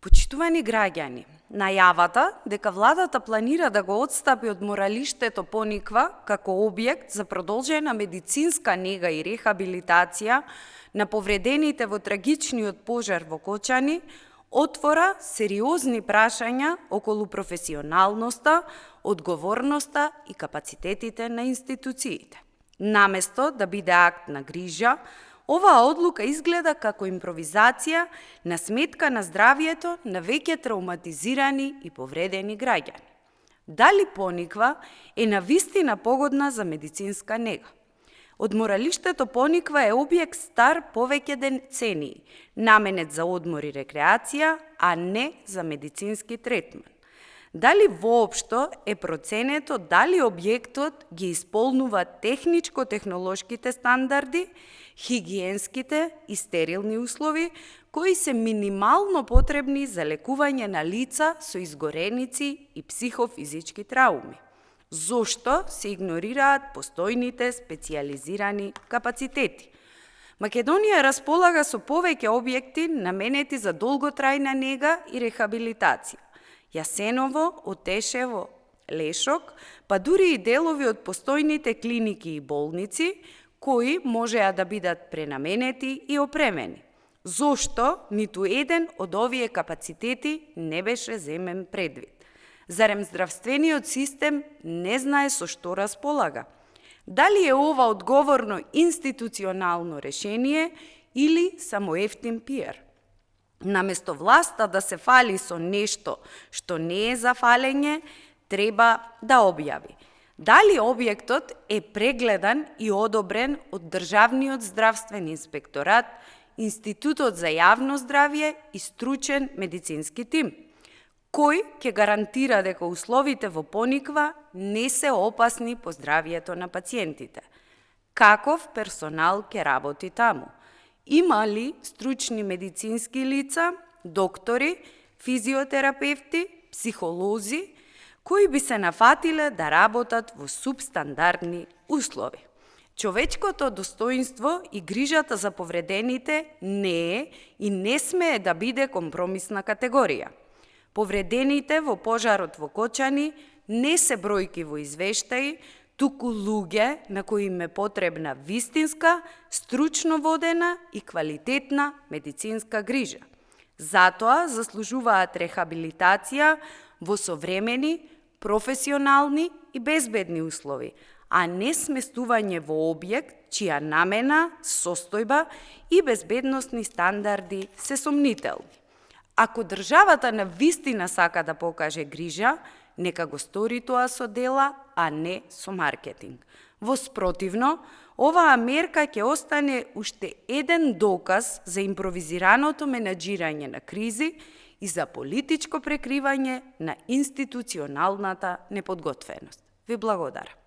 Почитувани граѓани, најавата дека владата планира да го отстапи од моралиштето Пониква како објект за продолжена медицинска нега и рехабилитација на повредените во трагичниот пожар во Кочани, отвора сериозни прашања околу професионалноста, одговорноста и капацитетите на институциите. Наместо да биде акт на грижа, оваа одлука изгледа како импровизација на сметка на здравието на веќе травматизирани и повредени граѓани. Дали Пониква е навистина погодна за медицинска нега? Одморалиштето Пониква е објект стар повеќе децении, наменет за одмор и рекреација, а не за медицински третман. Дали воопшто е проценето дали објектот ги исполнува техничко-технолошките стандарди, хигиенските и стерилни услови, кои се минимално потребни за лекување на лица со изгореници и психофизички трауми? Зошто се игнорираат постојните специјализирани капацитети? Македонија располага со повеќе објекти наменети за долготрајна нега и рехабилитација. Јасеново, Отешево, Лешок, па дури и делови од постојните клиники и болници, кои можеа да бидат пренаменети и опремени. Зошто ниту еден од овие капацитети не беше земен предвид? Зарем здравствениот систем не знае со што располага? Дали е ова одговорно институционално решение или само ефтин пиар? Наместо власта да се фали со нешто што не е за фалење, треба да објави дали објектот е прегледан и одобрен од Државниот здравствен инспекторат, Институтот за јавно здравје и стручен медицински тим, кој ќе гарантира дека условите во Пониква не се опасни по здравјето на пациентите. Каков персонал ќе работи таму? Има ли стручни медицински лица, доктори, физиотерапевти, психолози, кои би се нафатиле да работат во субстандардни услови? Човечкото достоинство и грижата за повредените не е и не смее да биде компромисна категорија. Повредените во пожарот во Кочани не се бројки во извештаи, туку луѓе на кои им е потребна вистинска, стручно водена и квалитетна медицинска грижа. Затоа заслужуваат рехабилитација во современи, професионални и безбедни услови, а не сместување во објект чија намена, состојба и безбедносни стандарди се сомнителни. Ако државата на вистина сака да покаже грижа, нека го стори тоа со дела, а не со маркетинг. Во спротивно, оваа мерка ќе остане уште еден доказ за импровизираното менаџирање на кризи и за политичко прекривање на институционалната неподготвеност. Ви благодарам.